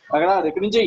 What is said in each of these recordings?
అక్కడ ఎక్కడి నుంచి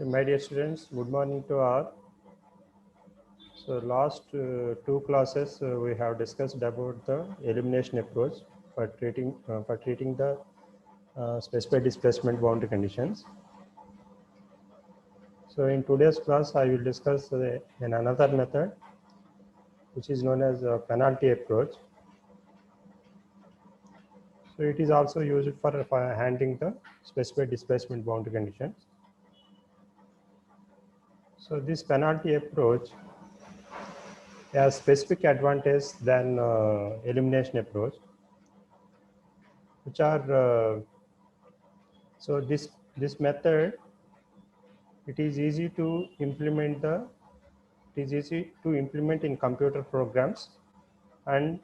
My dear students, good morning to all. So last two classes we have discussed about the elimination approach for treating the specified displacement boundary conditions. So in today's class, I will discuss in another method, which is known as a penalty approach. So it is also used for handling the specified displacement boundary conditions. So this penalty approach has specific advantage than elimination approach, which are so this method, it is easy to implement in computer programs, and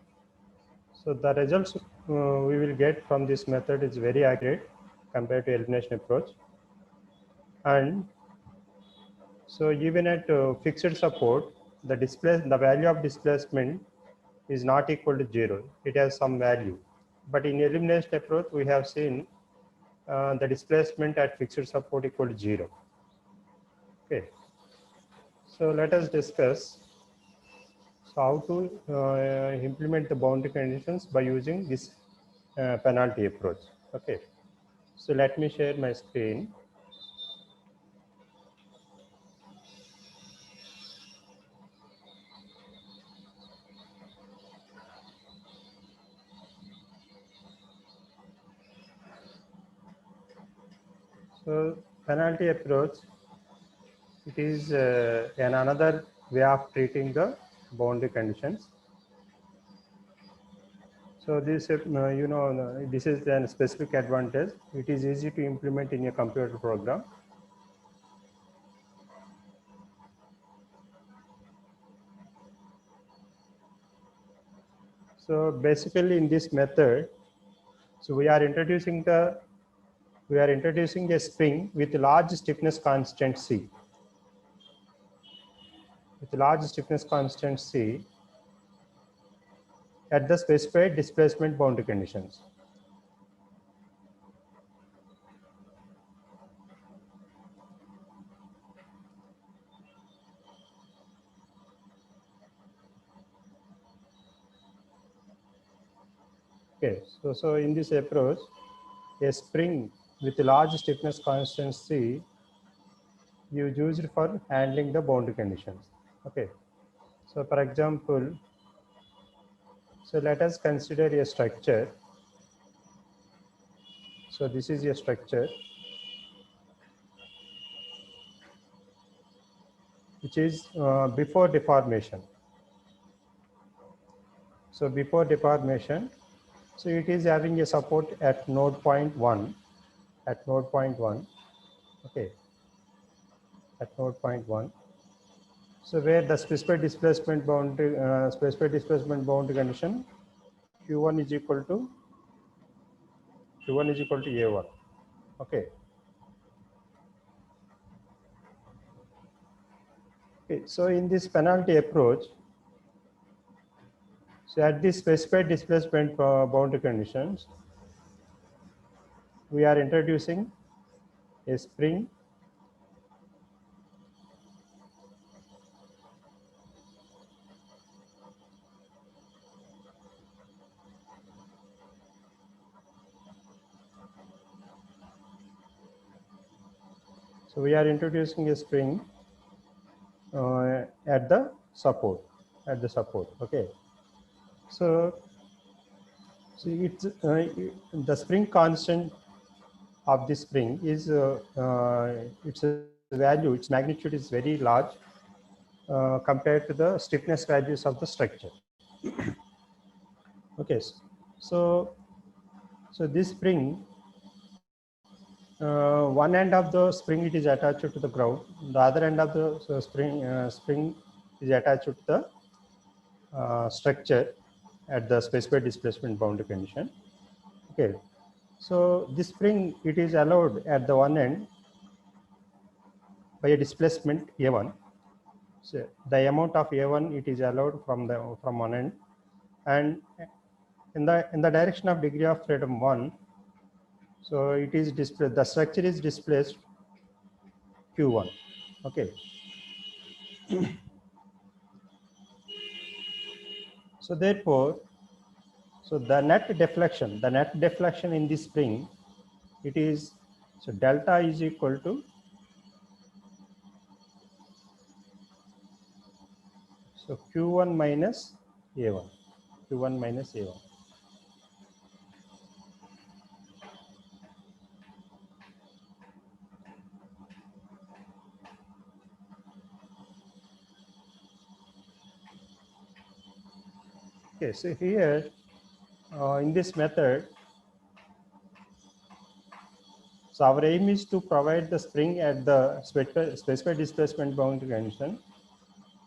so the results we will get from this method is very accurate compared to elimination approach. And so even at fixed support, the value of displacement is not equal to 0. It has some value. But in elimination approach, we have seen the displacement at fixed support equal to 0. Okay. So let us discuss how to implement the boundary conditions by using this penalty approach. Okay. So let me share my screen. So penalty approach, it is another way of treating the boundary conditions. So this, this is a specific advantage. It is easy to implement in a computer program. So basically in this method, so we are introducing a spring with large stiffness constant C. With large stiffness constant C at the specified displacement boundary conditions. Okay, so in this approach, a spring with large stiffness constant C is used for handling the boundary conditions. Okay, so for example, so let us consider a structure. So this is a structure which is before deformation. So before deformation, so it is having a support at node point 1, okay, at node point 1. So where the specified displacement boundary condition Q1 is equal to A1, okay. Okay, so in this penalty approach, so at this specified displacement boundary conditions, we are introducing a spring at the support, okay. So it's the spring constant of the spring is its value, its magnitude is very large compared to the stiffness values of the structure. Okay, so this spring, one end of the spring it is attached to the ground, the other end of the spring is attached to the structure at the specified displacement boundary condition. Okay, so this spring, it is allowed at the one end by a displacement A1. So the amount of A1 it is allowed from one end, and in the direction of degree of freedom 1, so it is displaced. The structure is displaced Q1. Okay. So therefore, so the net deflection in this spring, it is, so delta is equal to, so Q1 minus A1, Q1 minus A1. Okay, so here in this method, so our aim is to provide the spring at the specified displacement boundary condition.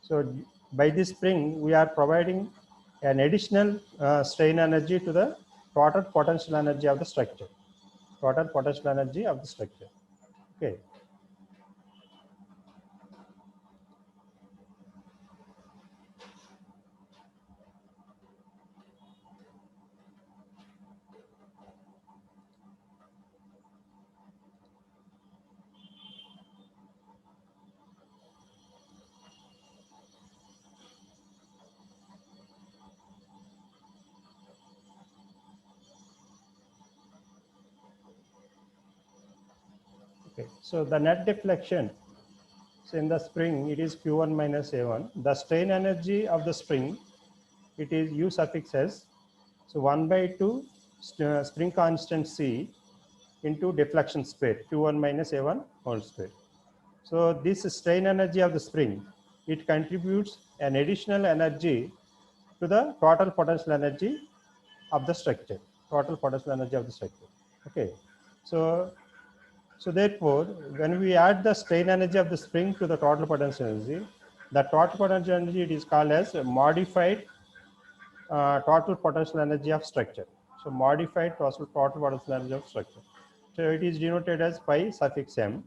So by this spring, we are providing an additional strain energy to the total potential energy of the structure. Total potential energy of the structure. Okay. Okay. So the net deflection, so in the spring, it is Q1 minus A1. The strain energy of the spring, it is U suffix S. So 1 by 2 spring constant C into deflection square, Q1 minus A1 whole square. So this strain energy of the spring, it contributes an additional energy to the total potential energy of the structure, total potential energy of the structure. Okay. So therefore, when we add the strain energy of the spring to the total potential energy, the total potential energy, it is called as modified total potential energy of structure. So modified total potential energy of structure. So it is denoted as pi suffix m.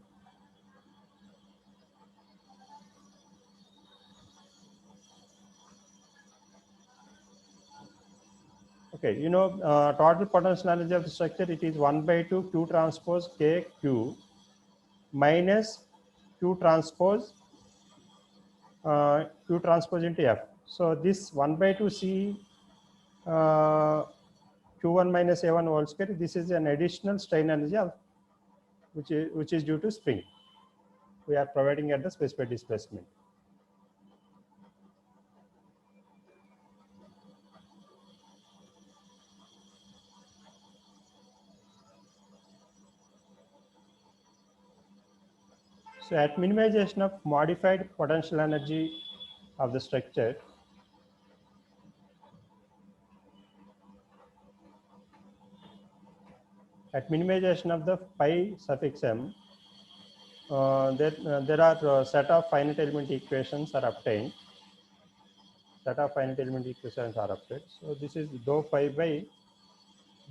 Okay, you know, total potential energy of the structure, it is 1 by 2 Q transpose K Q minus Q transpose into F. So this 1 by 2 C Q1 minus A1 whole square, this is an additional strain energy of, which is due to spring. We are providing at the specified displacement. So at minimization of modified potential energy of the structure, at minimization of the pi suffix m, there are set of finite element equations are obtained. Set of finite element equations are obtained. So this is dou phi by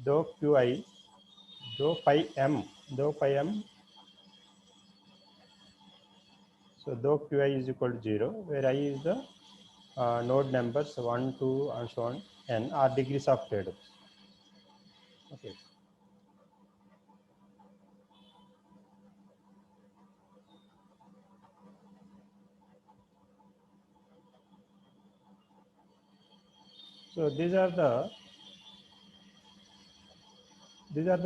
dou qi, dou phi m. So dou qi is equal to 0, where I is the node numbers 1, 2, and so on, n are degrees of freedom. Okay. So these are the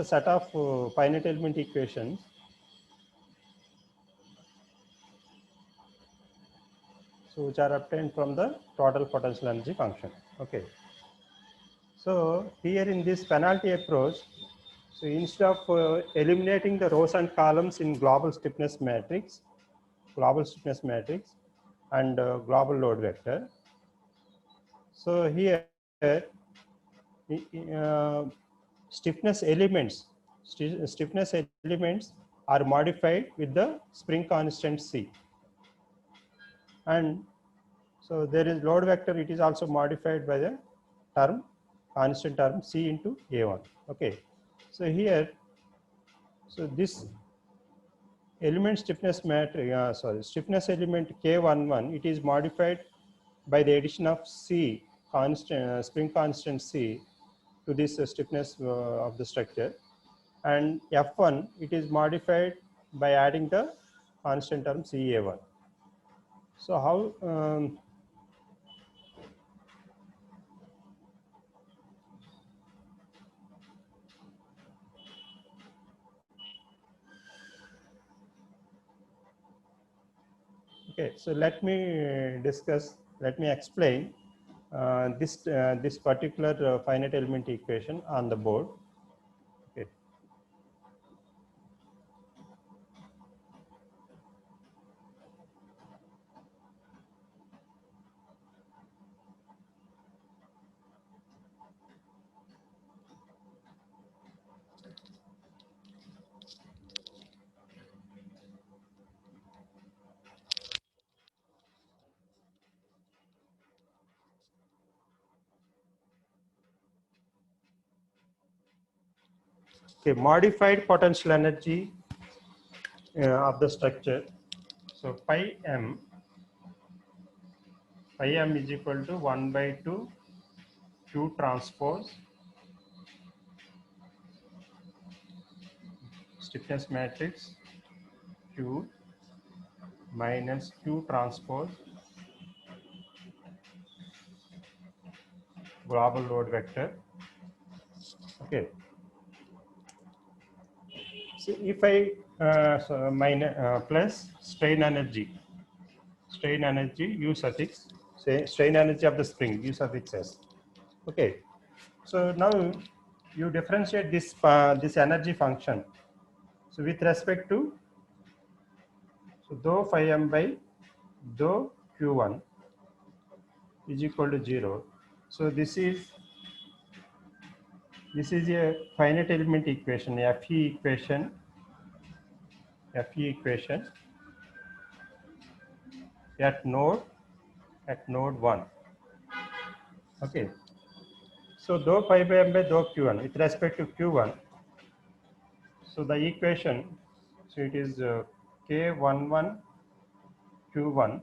set of finite element equations. So which are obtained from the total potential energy function. Okay. So here in this penalty approach, so instead of eliminating the rows and columns in global stiffness matrix and global load vector. So here stiffness elements are modified with the spring constant C. And so there is load vector, it is also modified by the constant term C into A1. Okay. So here, so this element stiffness matrix, stiffness element K11, it is modified by the addition of C constant, spring constant C to this stiffness of the structure, and F1, it is modified by adding the constant term CA1. So how okay, so let me explain this particular finite element equation on the board. Okay. Okay, modified potential energy of the structure. So phi m is equal to 1 by 2 Q transpose stiffness matrix Q minus Q transpose global load vector. Okay. So if I plus strain energy U suffix, say strain energy of the spring U suffix S. Okay. So now you differentiate this energy function. So with respect to dou phi m by dou q1 is equal to 0. So this is a finite element equation, FE equation at node 1. Okay. So dou phi by m by dou q1 with respect to q1. So the equation, so it is k11 q1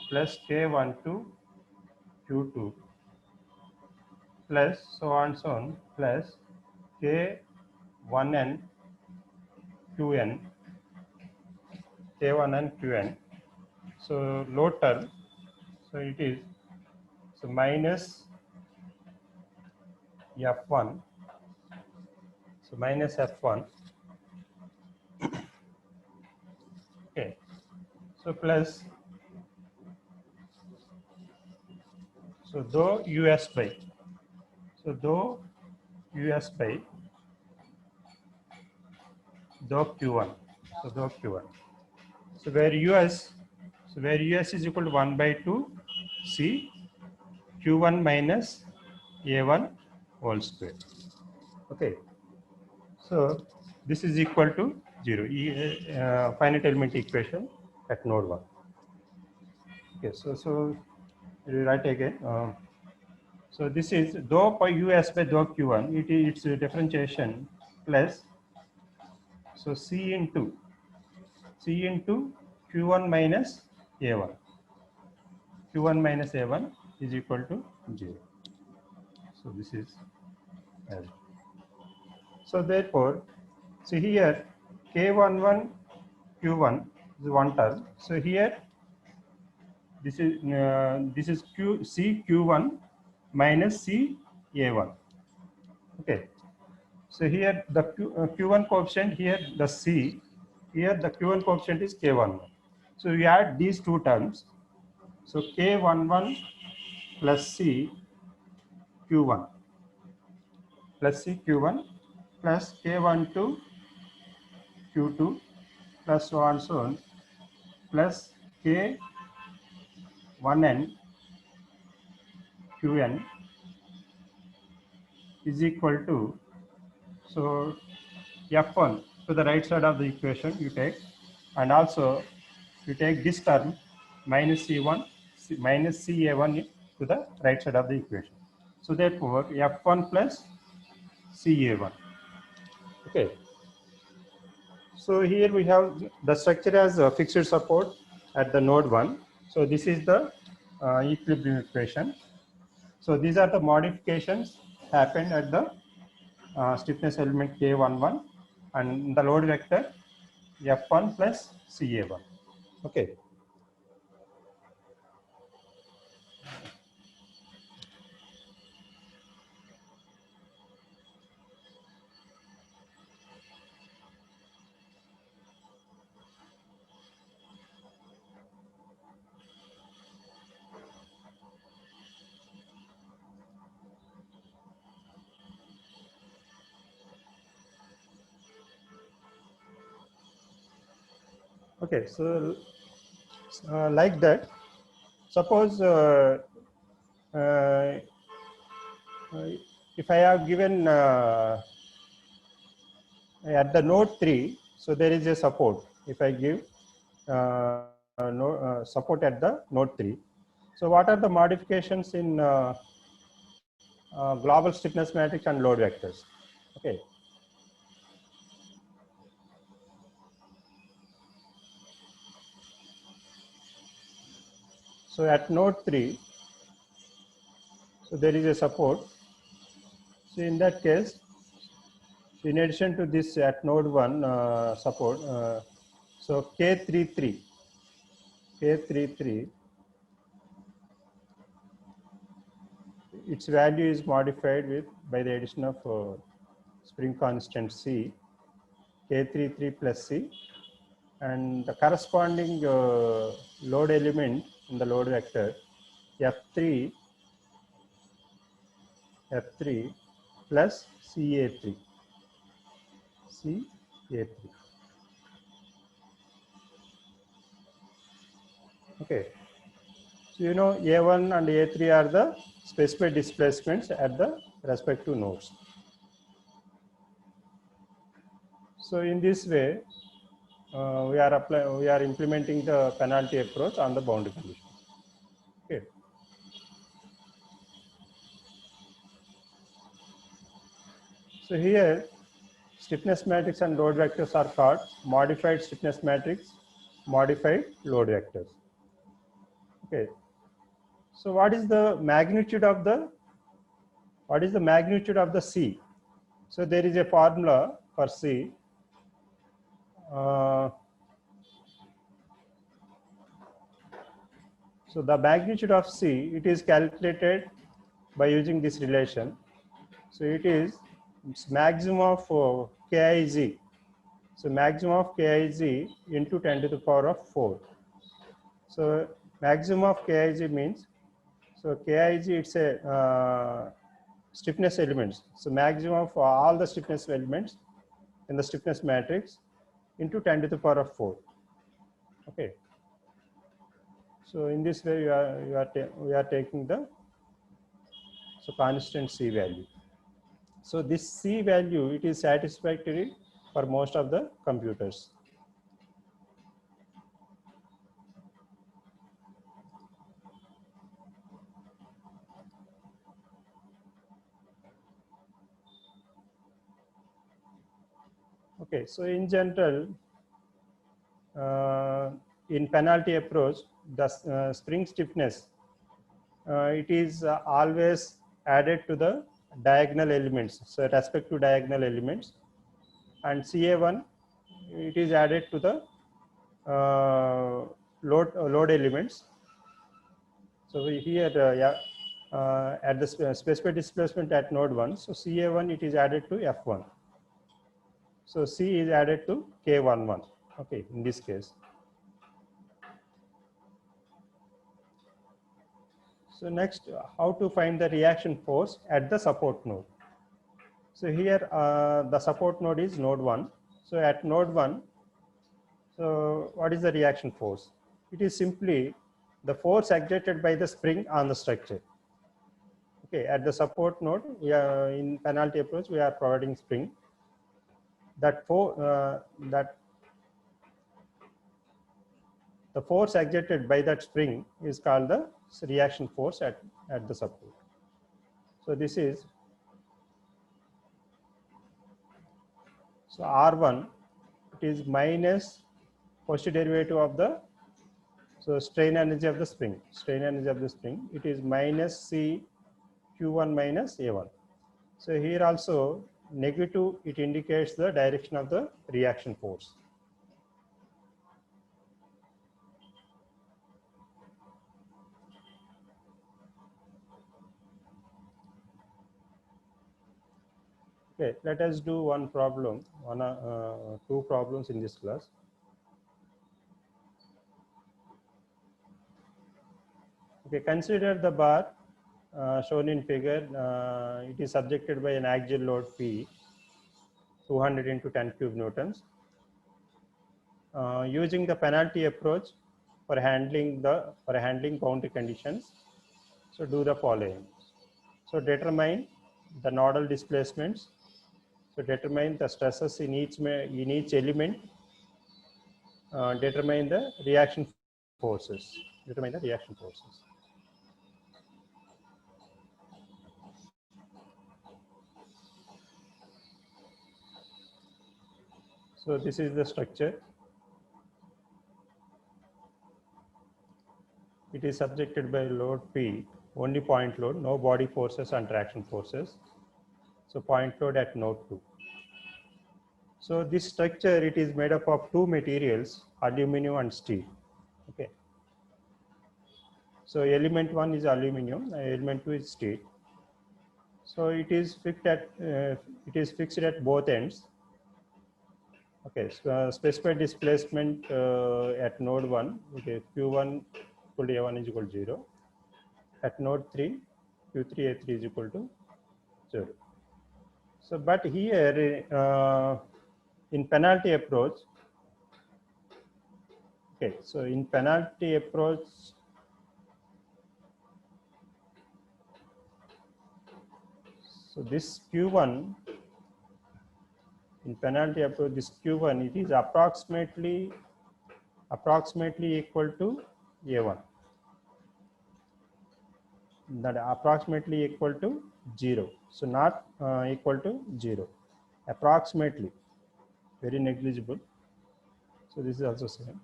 plus k12 q2 plus so on plus k1n qn k1n qn. So load term, so it is so minus f1, so minus f1. Okay, so plus so dou us by dou q1, so dou q1. So where us is equal to 1 by 2 c q1 minus a1 whole square. Okay, so this is equal to 0, finite element equation at node 1. Okay, so you write again. So this is dou pi us by dou q1. It's a differentiation plus so c into q1 minus a1. q1 minus a1 is equal to 0. So this is L. So therefore, so here k11 q1 is one term. So here this is c q1 minus c a1. Okay. So here the q1 coefficient, here the c, here the q1 coefficient is k11. So we add these two terms. So k11 plus c q1 plus c q1 plus k12 q2 plus so on plus k1n qn is equal to, so f1 to the right side of the equation you take, and also you take this term minus c1 minus ca1 to the right side of the equation. So therefore f1 plus ca1. Okay. So here we have the structure as a fixed support at the node 1. So this is the equilibrium equation. So these are the modifications happened at the stiffness element K11, and the load vector F1 plus CA1. Okay. Okay, so like that, suppose uh, if I have given at the node 3, so there is a support. If I give support at the node 3, so what are the modifications in global stiffness matrix and load vectors? Okay. So at node 3, so there is a support. So in that case, in addition to this at node 1 support, so K33, its value is modified with by the addition of spring constant C, K33 plus C, and the corresponding load element in the load vector F3 plus CA3. Okay. So you know A1 and A3 are the specified displacements at the respective nodes. So in this way, we are implementing the penalty approach on the boundary conditions. Okay. So here, stiffness matrix and load vectors are called modified stiffness matrix, modified load vectors. Okay. So what is the magnitude of the C? So there is a formula for C. So the magnitude of C, it is calculated by using this relation. So it's maximum of KIZ. So maximum of KIZ into 10 to the power of 4. So maximum of KIZ means, so KIZ it's a stiffness elements. So maximum for all the stiffness elements in the stiffness matrix into 10 to the power of 4. Okay. So in this way, we are taking the constant C value. So this C value, it is satisfactory for most of the computers. Okay, so in general, in penalty approach, the spring stiffness, it is always added to the diagonal elements, so respective diagonal elements, and CA1, it is added to the load elements. So here, at the specified displacement at node 1, so CA1, it is added to F1. So C is added to K11. Okay, in this case. So next, how to find the reaction force at the support node. So here, the support node is node 1. So at node 1, so what is the reaction force? It is simply the force exerted by the spring on the structure. Okay, at the support node, we are in penalty approach, we are providing spring. The force exerted by that spring is called the reaction force at the support. So this is, so R1, it is minus first derivative of the, so strain energy of the spring. It is minus C Q1 minus A1. So here also negative, it indicates the direction of the reaction force. Okay, let us do one problem, two problems in this class. Okay, consider the bar shown in figure. It is subjected by an axial load P, 200 into 10 cube newtons. Using the penalty approach for handling boundary conditions. So do the following. So determine the nodal displacements. So determine the stresses in each element. Determine the reaction forces. Determine the reaction forces. So this is the structure. It is subjected by load P, only point load, no body forces and traction forces. So point load at node 2. So this structure, it is made up of two materials, aluminum and steel. Okay. So element 1 is aluminum, element 2 is steel. So it is fixed at both ends. Okay, so specified displacement at node 1, okay, Q1 equal to A1 is equal to 0. At node 3, Q3 A3 is equal to 0. So, but here in penalty approach, okay, so in penalty approach, so this Q1, in penalty approach, this Q1, it is approximately equal to A1. That approximately equal to 0. So not equal to 0. Approximately, very negligible. So this is also same.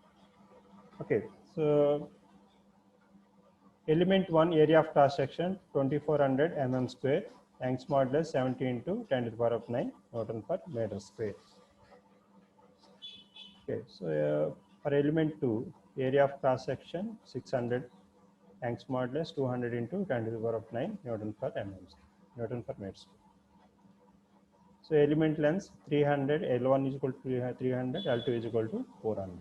Okay, so element 1 area of cross section 2400 mm square, Young's modulus 70 into 10 to the power of 9 Newton per meter square. Okay, so for element 2 area of cross section 600, Young's modulus 200 into 10 to the power of 9 Newton per Newton per meter square. So element length 300, L1 is equal to 300, L2 is equal to 400.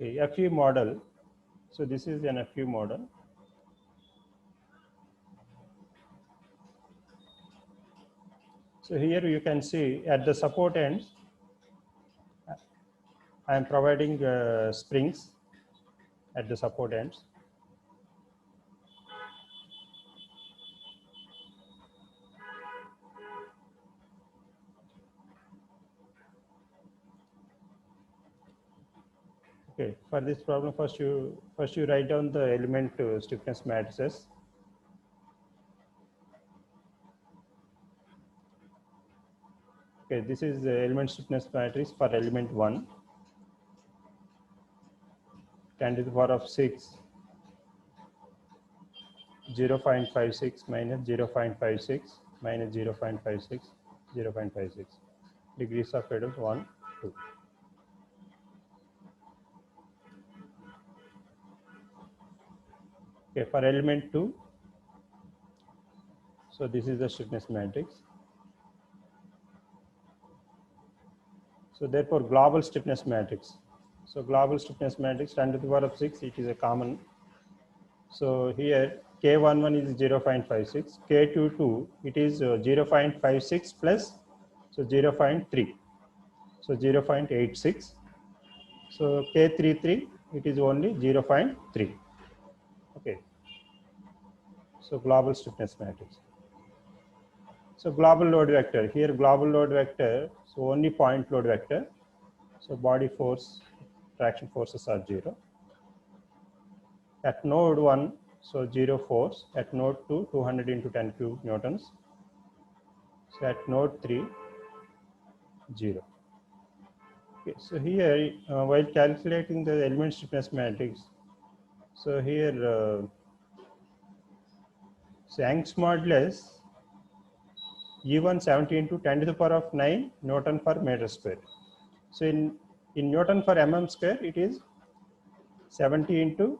Okay, FU model. So this is an FU model. So here you can see at the support ends, I am providing springs at the support ends. Okay, for this problem, first you write down the element stiffness matrices. Okay, this is the element stiffness matrix for element 1. 10 to the power of 6, 0.56 minus 0.56 minus 0.56, 0.56. Degrees of freedom 1, 2. Okay, for element 2, so this is the stiffness matrix. So therefore, global stiffness matrix. So global stiffness matrix 10 to the power of 6, it is a common. So here K11 is 0.56, K22 it is 0.56 plus, so 0.3, so 0.86. So K33 it is only 0.3. Okay. So global stiffness matrix. So global load vector, here global load vector, so only point load vector. So body force, traction forces are 0. At node 1, so 0 force. At node 2, 200 into 10 cube newtons. So at node 3, 0. Okay, so here, while calculating the element stiffness matrix, so here, so Young's modulus E1 70 into 10 to the power of 9 Newton per meter square. So in Newton per mm square, it is 70 into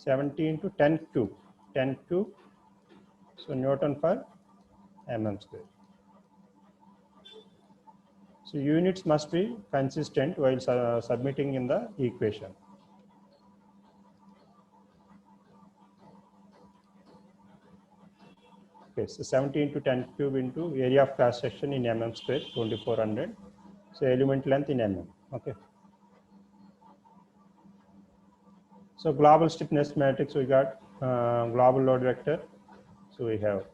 70 into 10 cube, 10 cube, so Newton per mm square. So units must be consistent while submitting in the equation. Okay, so 70 into 10 cube into area of cross section in mm square, 2400. So element length in mm. Okay. So global stiffness matrix, we got global load vector. So we have.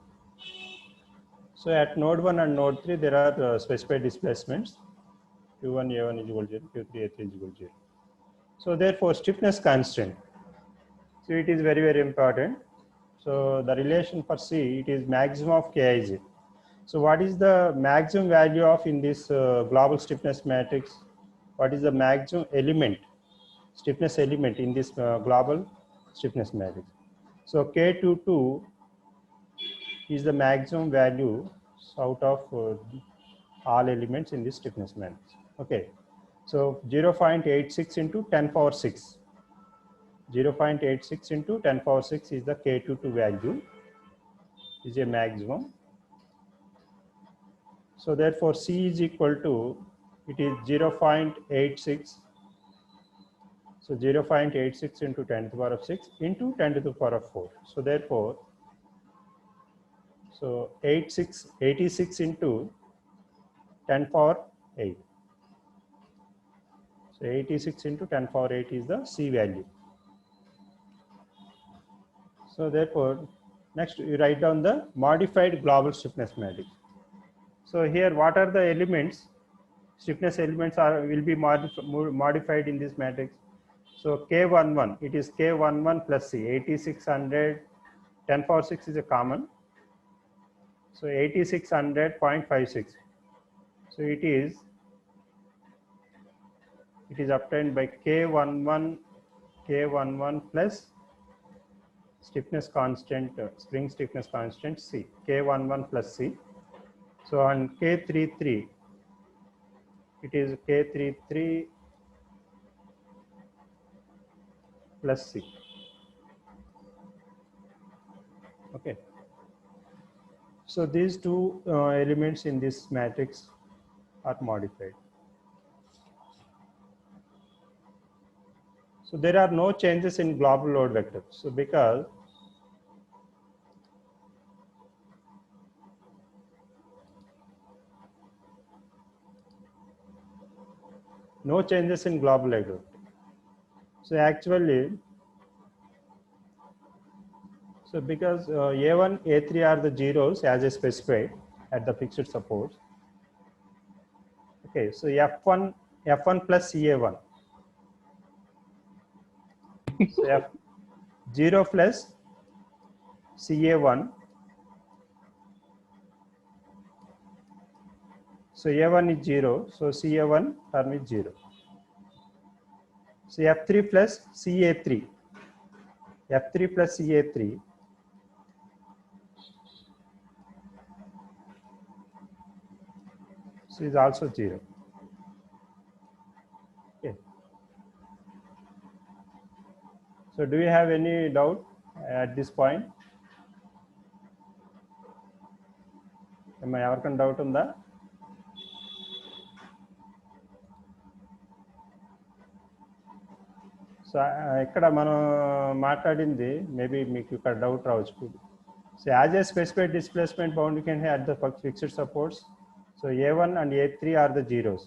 So at node 1 and node 3, there are specified displacements. Q1, A1 is equal to 0, Q3, A3 is equal to 0. So therefore, stiffness constant. So it is very, very important. So the relation for C, it is maximum of Kij. So what is the maximum value of in this global stiffness matrix? What is the maximum element, stiffness element in this global stiffness matrix? So K22 is the maximum value out of all elements in this stiffness matrix. Okay. So 0.86 into 10 power 6. 0.86 into 10 power 6 is the K22 value, is a maximum. So therefore C is equal to, it is 0.86. So 0.86 into 10 to the power of 6 into 10 to the power of 4. So therefore, so 86 into 10 power 8. So 86 into 10 power 8 is the C value. So therefore, next you write down the modified global stiffness matrix. So here, what are the elements? Stiffness elements will be modified in this matrix. So K11, it is K11 plus C, 8600, 10 power 6 is a common. So 8600.56. So it is obtained by K11 plus stiffness constant, spring stiffness constant C, K11 plus C. So on K33, it is K33 plus C. Okay. So these two elements in this matrix are modified. So there are no changes in global load vector. So because no changes in global load vector. So actually, so because A1, A3 are the zeros as I specified at the fixed support. Okay, so F1 plus CA1. So F0 plus CA1. So A1 is 0, so CA1 term is 0. So F3 plus CA3. F3 plus CA3. So is also 0. Okay. So do you have any doubt at this point? Am I ever doubt on that? So ikkada మనం మాట్లాడింది maybe మీకు ఇక్కడ doubt రావచ్చు. So as a specified displacement bound you can have at the fixed supports. So A1 and A3 are the zeros,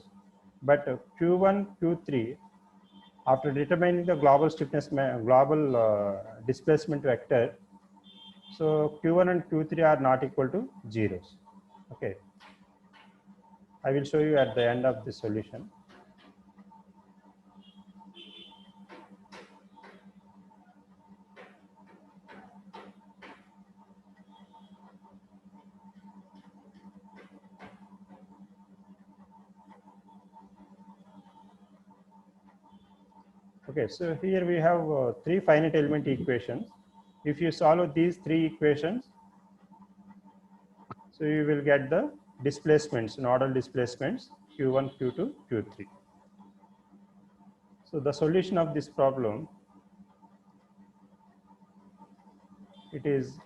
but Q1, Q3, after determining the global stiffness, global displacement vector, so Q1 and Q3 are not equal to zeros. Okay, I will show you at the end of the solution. Okay, so here we have three finite element equations. If you solve these three equations, so you will get the displacements, nodal displacements, Q1, Q2, Q3. So the solution of this problem, it is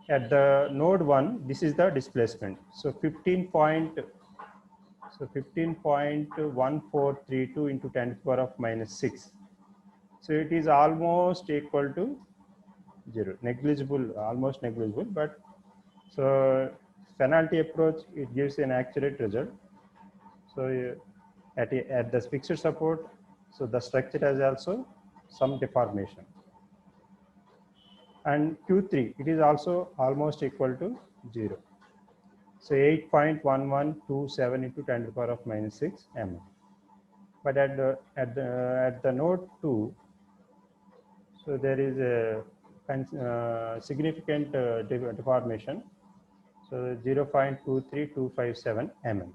at the node 1, this is the displacement. So 15.1432 into 10 to the power of minus 6. So it is almost equal to 0, negligible, almost negligible, but so penalty approach, it gives an accurate result. So at the fixed support, so the structure has also some deformation. And Q3, it is also almost equal to 0. So 8.1127 into 10 to the power of minus 6 mm. But at the node 2, so there is a significant deformation. So 0.23257 mm.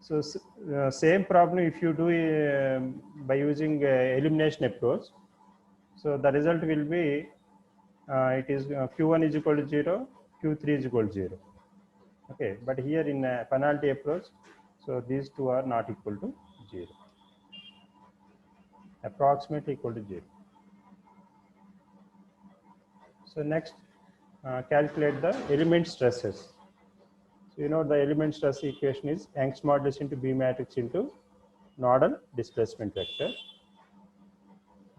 So same problem if you do by using elimination approach. So the result will be it is Q1 is equal to 0, Q3 is equal to 0. Okay, but here in penalty approach, so these two are not equal to 0, approximately equal to 0. So next, calculate the element stresses. So you know the element stress equation is Young's modulus into B matrix into nodal displacement vector.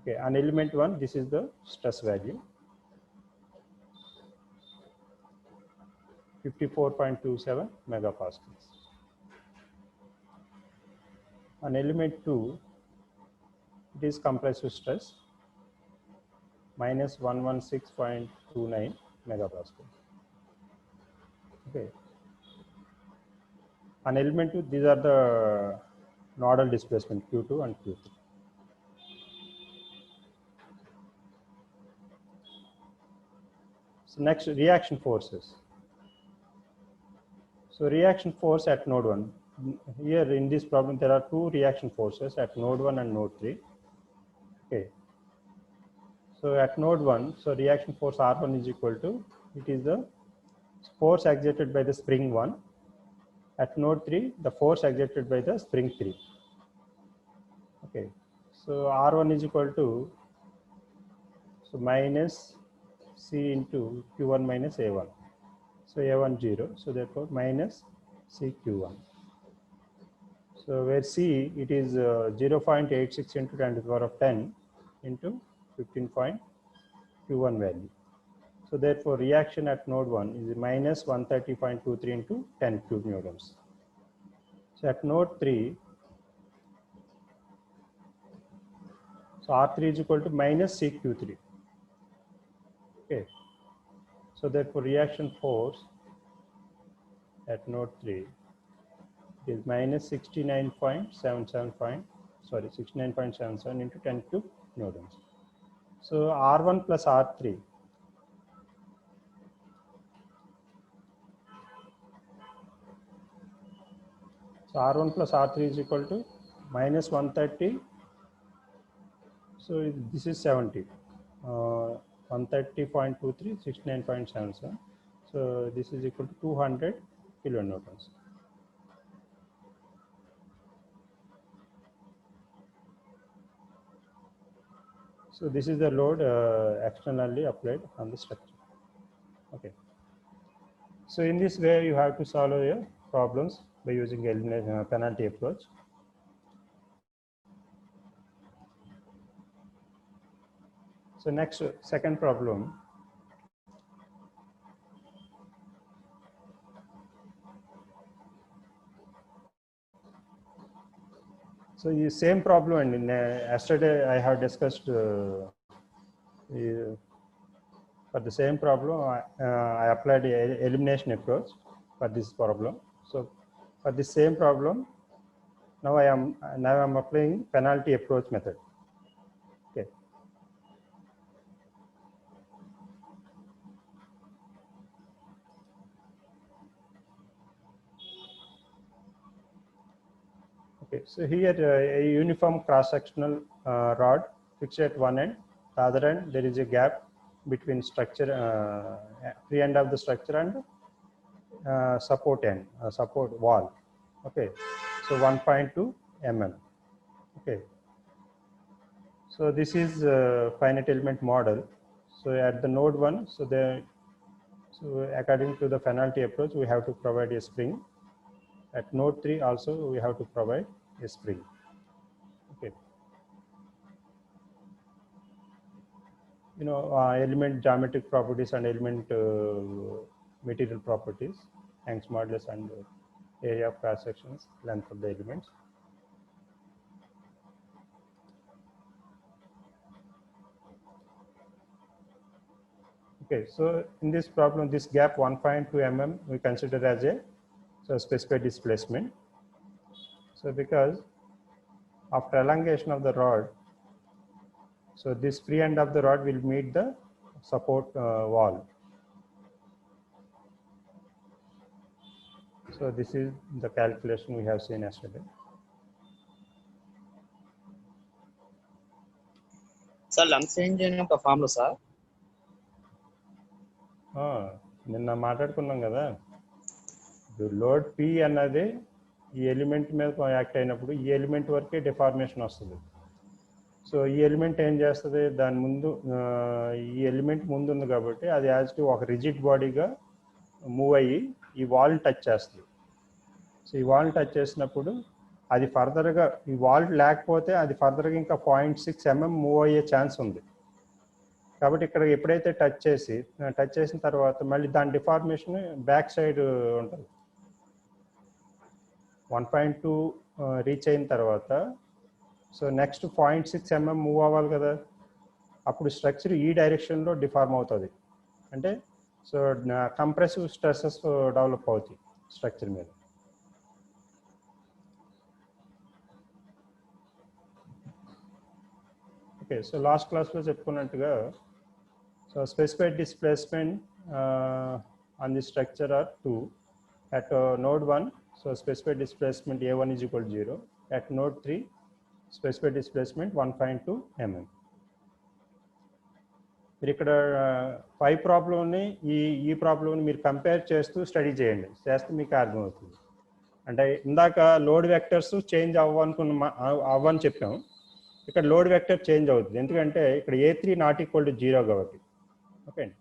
Okay, on element 1, this is the stress value, 54.27 megapascals. On element 2, it is compressive stress, minus 116.29 megapascals. Okay. On element 2, these are the nodal displacement Q2 and Q3. So next, reaction forces. So reaction force at node 1. Here in this problem, there are two reaction forces at node 1 and node 3. Okay. So at node 1, so reaction force R1 is equal to, it is the force exerted by the spring 1. At node 3, the force exerted by the spring 3. Okay. So R1 is equal to, so minus C into Q1 minus A1. So A1 0. So therefore minus CQ1. So where C, it is 0.86 into 10 to the power of 10 into 15 point Q1 value. So therefore reaction at node 1 is minus 130.23 into 10 cube newtons. So at node 3, so R3 is equal to minus CQ3. Okay. So therefore reaction force at node 3 is minus 69.77 into 10 cube newtons. So R1 plus R3. So R1 plus R3 is equal to minus 130. So this is 70. 130.23, 69.77. So this is equal to 200 kilonewtons. So this is the load externally applied on the structure. Okay. So in this way, you have to solve your problems by using elimination penalty approach. So next, second problem. So the same problem, and in, yesterday I have discussed for the same problem, I applied a elimination approach for this problem. So for the same problem, now I am applying penalty approach method. Okay. Okay, so here a uniform cross-sectional rod fixed at one end, the other end there is a gap between structure, free end of the structure and support end, support wall. Okay, so 1.2 mm. Okay, so this is finite element model. So at the node 1, so according to the penalty approach, we have to provide a spring. At node 3 also we have to provide a spring. Okay. You know, element geometric properties and element material properties, Young's modulus and area of cross sections, length of the elements. Okay, so in this problem, this gap 1.2 mm we consider as a specified displacement. So because after elongation of the rod, so this free end of the rod will meet the support wall. So this is the calculation we have seen yesterday. Sir lungs engine యొక్క form లో sir నిన్న మాట్లాడుకున్నాం కదా, load P అన్నది ఈ element మీద act అయినప్పుడు ఈ ఎలిమెంట్ వరకే డిఫార్మేషన్ వస్తుంది. సో ఈ ఎలిమెంట్ ఏం చేస్తుంది, దాని ముందు ఈ ఎలిమెంట్ ముందు ఉంది కాబట్టి అది యాజ్ టు ఒక రిజిడ్ బాడీగా మూవ్ అయ్యి ఈ వాల్ టచ్ చేస్తుంది. సో ఈ వాల్ టచ్ చేసినప్పుడు అది ఫర్దర్గా, ఈ వాల్ లేకపోతే అది ఫర్దర్గా ఇంకా 0.6 mm మూవ్ అయ్యే ఛాన్స్ ఉంది. కాబట్టి ఇక్కడ ఎప్పుడైతే టచ్ చేసిన తర్వాత మళ్ళీ దాని డిఫార్మేషన్ బ్యాక్ సైడ్ ఉంటుంది. 1.2 రీచ్ అయిన తర్వాత సో నెక్స్ట్ 0.6 mm మూవ్ అవ్వాలి కదా, అప్పుడు స్ట్రక్చర్ ఈ డైరెక్షన్లో డిఫార్మ్ అవుతుంది. అంటే సో కంప్రెసివ్ స్ట్రెసెస్ డెవలప్ అవుతాయి స్ట్రక్చర్ మీద. ఓకే, సో లాస్ట్ క్లాస్లో చెప్పుకున్నట్టుగా, so specified displacement on the structure are 2. At node 1, so specified displacement A1 is equal to 0. At node 3, specified displacement 1.2 mm. మీరు ఇక్కడ 5 ప్రాబ్లమ్ని ఈ ప్రాబ్లమ్ని మీరు కంపేర్ చేస్తూ స్టడీ చేయండి, చేస్తే మీకు అర్థమవుతుంది. అంటే ఇందాక లోడ్ వెక్టర్స్ చేంజ్ అవ్వని చెప్పాము, ఇక్కడ లోడ్ వెక్టర్ చేంజ్ అవుతుంది. ఎందుకంటే ఇక్కడ A3 నాట్ ఈక్వల్ టు 0 కాబట్టి. ఓకే అండి.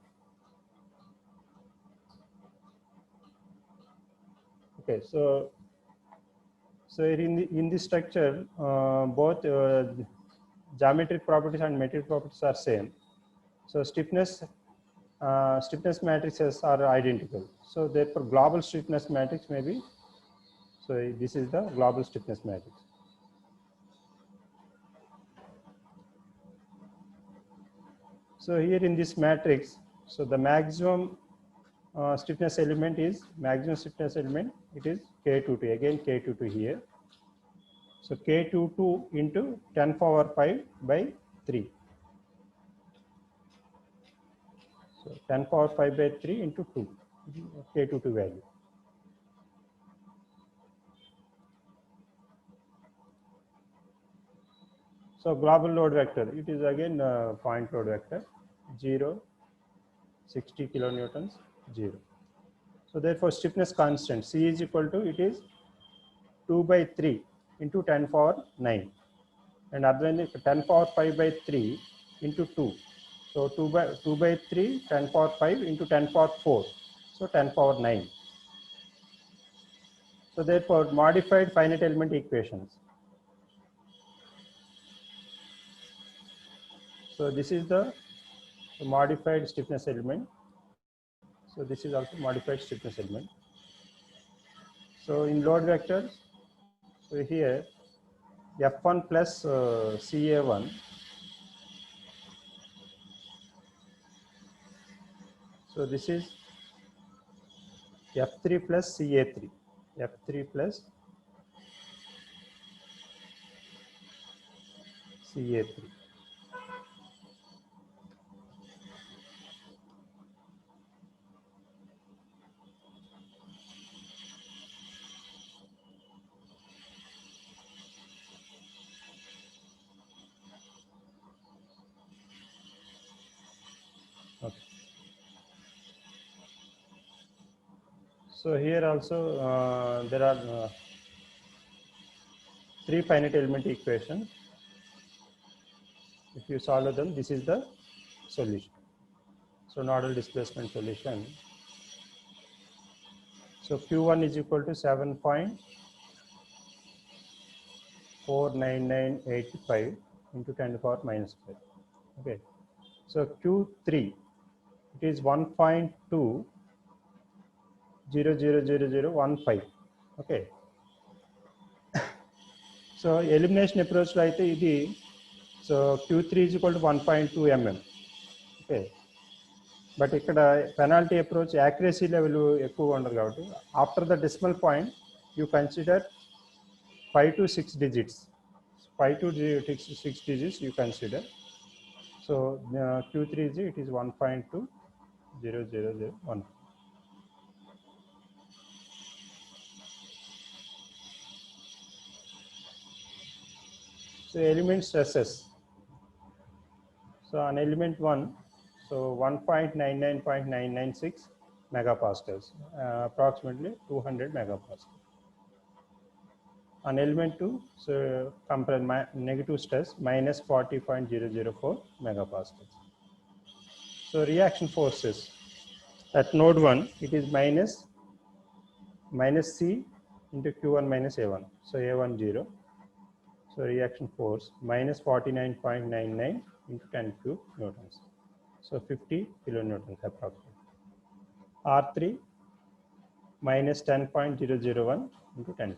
Okay, so in this structure, both geometric properties and material properties are same. So stiffness matrices are identical. So therefore, global stiffness matrix may be. So this is the global stiffness matrix. So here in this matrix, so the maximum stiffness element is it is K22, again K22 here. So K22 into 10 power 5 by 3. So 10 power 5 by 3 into 2, K22 value. So global load vector, it is again point load vector, 0, 60 kilonewtons, 0. So therefore stiffness constant C is equal to, it is 2 by 3 into 10 power 9, and other 10 power 5 by 3 into 2. So 2 by 3, 10 power 5 into 10 power 4, so 10 power 9. So therefore modified finite element equations. So this is the modified stiffness element. So this is also modified stiffness element. So in load vectors, so here F1 plus CA1, so this is F3 plus CA3, F3 plus CA3. Okay. So here also there are 3 finite element equations. If you solve them, this is the solution. So nodal displacement solution. So Q1 is equal to 7.49985 into 10 to the power minus 5. Okay. So Q3, it is 1.2000015. Okay. So elimination approach lo aithe idi, so Q3 is equal to 1.2 mm. Okay. But ikkada penalty approach accuracy level ekkuva undaru kabatti after the decimal point you consider 5 to 6 digits. 5 to 6 digits you consider. So Q3 is it is 1.20001. So element stresses. So on element 1, so 1.99.996 megapascals, approximately 200 megapascals. On element 2, so compare negative stress minus 40.004 megapascals. So reaction forces at node 1, it is minus C into Q1 minus A1. So A1 0. So reaction force minus 49.99 into 10 cube newtons. So 50 kilonewtons approximately. R3 minus 10.001 into 10.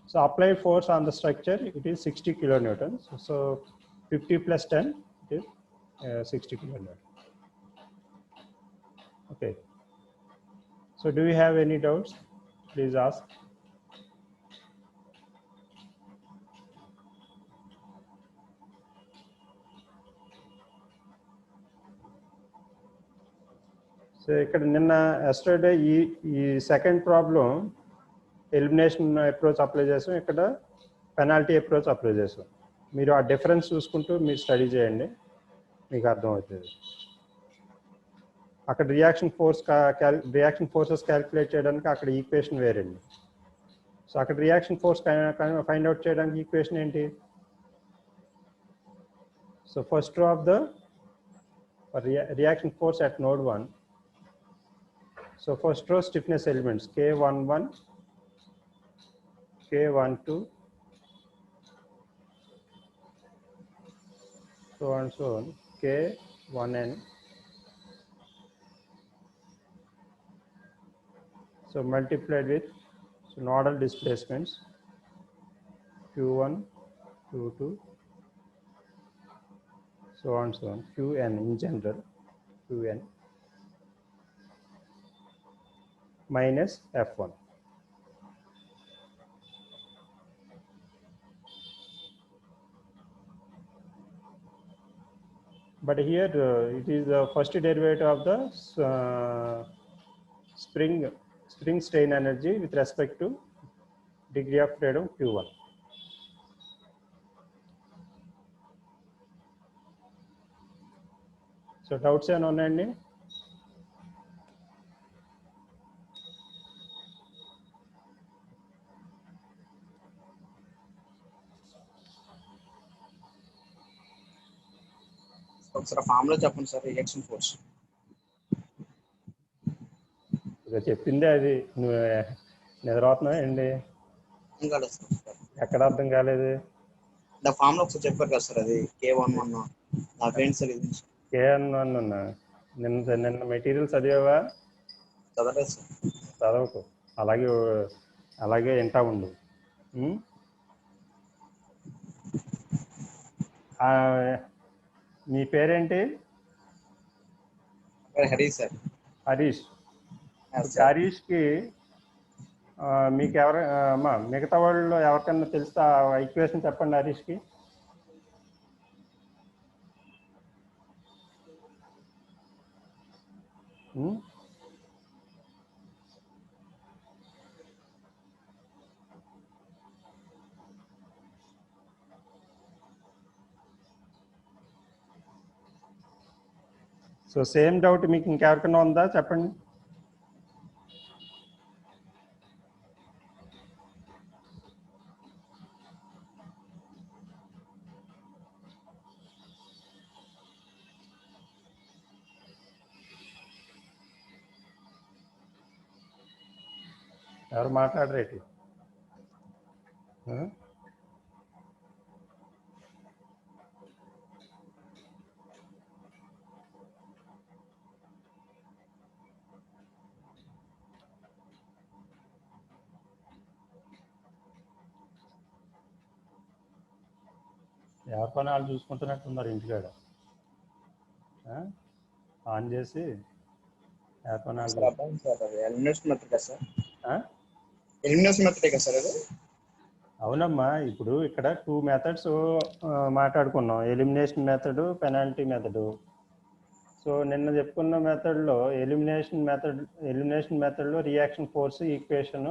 So applied force on the structure, it is 60 kilonewtons. So 50 plus 10, it is 60 kilonewtons. Okay. So do you have any doubts? Please ask. So ఇక్కడ నిన్న yesterday ఈ second problem elimination approach apply చేసాం, ఇక్కడ penalty approach apply చేసాం. మీరు ఆ difference చూసుకుంటూ మీరు స్టడీ చేయండి, మీకు అర్థమవుతుంది. అక్కడ రియాక్షన్ ఫోర్సెస్ క్యాలిక్యులేట్ చేయడానికి అక్కడ ఈక్వేషన్ వేరండి. సో అక్కడ రియాక్షన్ ఫోర్స్ ఫైండ్ అవుట్ చేయడానికి ఈక్వేషన్ ఏంటి? సో ఫస్ట్ రా of the reaction force at node 1. So first row stiffness elements K11, K12, so on so on, K1n. So multiplied with nodal displacements Q1, Q2, so on so on, Qn in general, Qn minus F1. But here it is the first derivative of the spring strain energy with respect to degree of freedom Q1. So doubts ఏమైనా ఉన్నాయండి? ఒకసారి formula చెప్పండి sir. Reaction force చెప్పిందే అది, నువ్వు నిద్రపోతున్నావు అండి? ఎక్కడ అర్థం కాలేదు? ఫార్ములా ఒకసారి చెప్పారు కదా సార్, అది K11 నా ఫ్రెండ్స్ K11 నిన్న మెటీరియల్ చదివావా? చదవలేదు సార్. చదవకు, అలాగే వింటా ఉండు. మీ పేరేంటి? హరీష్ సార్. హరీష్. హరీష్కి మీకు మిగతా వాళ్ళు ఎవరికన్నా తెలుస్తా ఈక్వేషన్ చెప్పండి హరీష్కి. సో సేమ్ డౌట్ మీకు ఇంకెవరికైనా ఉందా చెప్పండి. ఎవరు మాట్లాడరేటి? ఎవరి పని వాళ్ళు చూసుకుంటున్నట్టున్నారు ఇంటికాడ. ఆన్ చేసి ఎవరి పని వాళ్ళు. సార్ అర్థం సార్, అది ఎలిమినేషన్ మెథడ్ కదా సార్? ఎలిమినేషన్ మెథడే కదా సార్ అది? అవునమ్మా, ఇప్పుడు ఇక్కడ 2 మెథడ్స్ మాట్లాడుకున్నాం, elimination method, penalty method. So నిన్న చెప్పుకున్న మెథడ్లో ఎలిమినేషన్ మెథడ్లో రియాక్షన్ ఫోర్స్ ఈక్వేషన్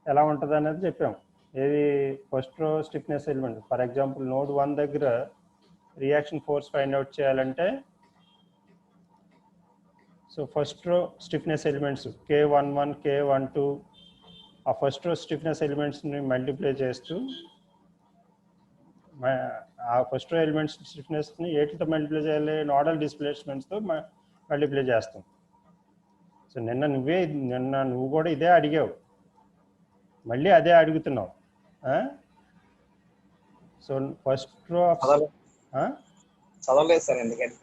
ఎలా ఉంటుంది అనేది చెప్పాం. ఏది first row stiffness element, for example node 1 దగ్గర రియాక్షన్ ఫోర్స్ ఫైండ్ అవుట్ చేయాలంటే, so first row stiffness elements K11 K12 ఆ ఫస్ట్ రో స్టిఫ్నెస్ ఎలిమెంట్స్ని మల్టిప్లై చేస్తూ ఆ ఫస్ట్ రో ఎలిమెంట్స్ స్టిఫ్నెస్ని ఏటితో మల్టిప్లై చేయాలి? నోడల్ డిస్ప్లేస్మెంట్స్తో మల్టిప్లై చేస్తాం. సో నిన్న నువ్వు కూడా ఇదే అడిగావు, మళ్ళీ అదే అడుగుతున్నావు. సో ఫస్ట్ రో చదవలేదు సార్, ఎందుకంటే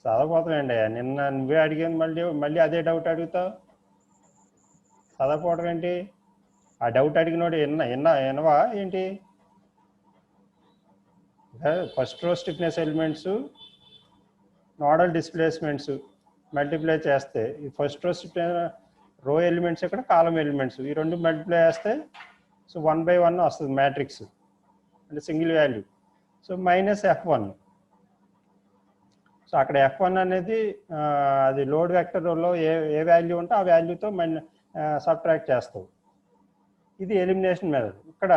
చదవపోతామండి. నిన్న నువ్వే అడిగాను, మళ్ళీ అదే డౌట్ అడుగుతావు. చదవకపోవడం ఏంటి? ఆ డౌట్ అడిగినోడు ఎనవా ఏంటి? First row stiffness elements nodal displacements multiply చేస్తే, ఈ ఫస్ట్ రో రో ఎలిమెంట్స్ ఇక్కడ కాలం ఎలిమెంట్స్, ఈ రెండు మల్టిప్లై చేస్తే సో 1/1 వస్తుంది మ్యాట్రిక్స్, అంటే single value. So -F1. So అక్కడ F1 అనేది అది లోడ్ వెక్టర్లో ఏ వాల్యూ ఉంటే ఆ వాల్యూతో సబ్ట్రాక్ట్ చేస్తావు. ఇది ఎలిమినేషన్ మెథడ్. ఇక్కడ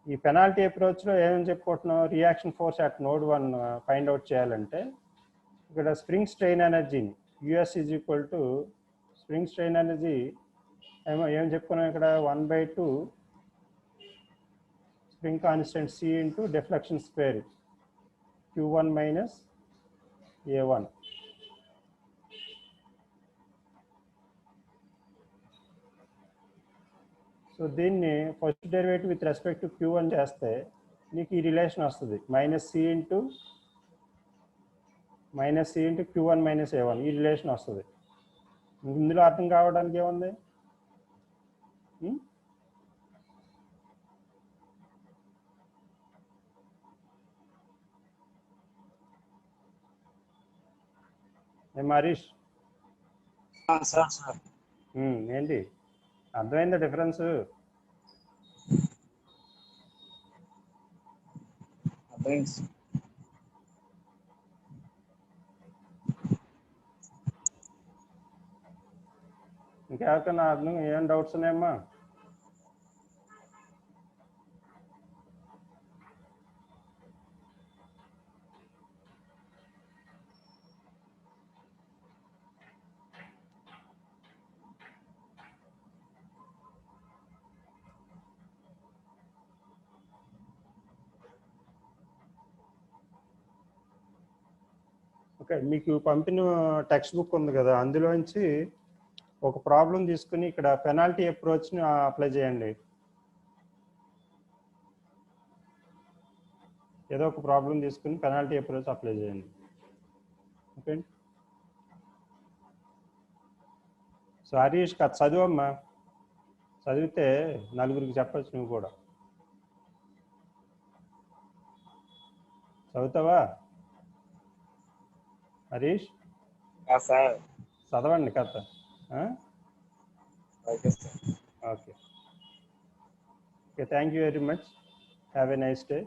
ఈ పెనాల్టీ అప్రోచ్లో ఏమని చెప్పుకుంటున్నాం? Reaction force at node 1 find out చేయాలంటే, ఇక్కడ స్ప్రింగ్ స్ట్రెయిన్ ఎనర్జీని US = స్ప్రింగ్ స్ట్రెయిన్ ఎనర్జీ ఏం చెప్పుకున్నాం ఇక్కడ? 1/2 spring constant C × deflection square Q1 - A1. So దీన్ని first derivative with respect to Q1 చేస్తే నీకు ఈ రిలేషన్ వస్తుంది, -C × Q1 - A1 ఈ రిలేషన్ వస్తుంది. ఇందులో అర్థం కావడానికి ఏముంది? హరీష్ ఏంటి అర్థమైందా డిఫరెన్స్? ఇంకెవరికైనా అర్థం ఏం డౌట్స్ ఉన్నాయమ్మా? ఓకే, మీకు పంపిన టెక్స్ట్ బుక్ ఉంది కదా, అందులోంచి ఒక ప్రాబ్లం తీసుకుని ఇక్కడ పెనాల్టీ అప్రోచ్ని అప్లై చేయండి. ఏదో ఒక ప్రాబ్లం తీసుకుని పెనాల్టీ అప్రోచ్ అప్లై చేయండి. ఓకే, సో హరీష్ కథ చదువమ్మా, చదివితే నలుగురికి చెప్పచ్చు. నువ్వు కూడా చదువుతావా హరీష్? చదవండి కథ. Okay okay, thank you very much. Have a nice day.